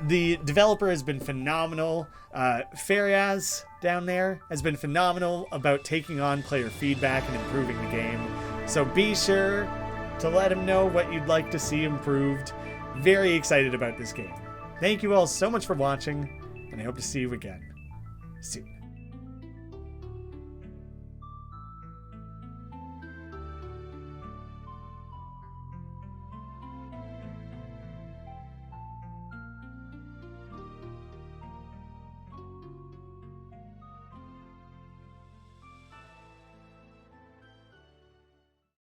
The developer has been phenomenal. Fariaz down there has been phenomenal about taking on player feedback and improving the game. So be sure to let him know what you'd like to see improved. Very excited about this game. Thank you all so much for watching, and I hope to see you again soon.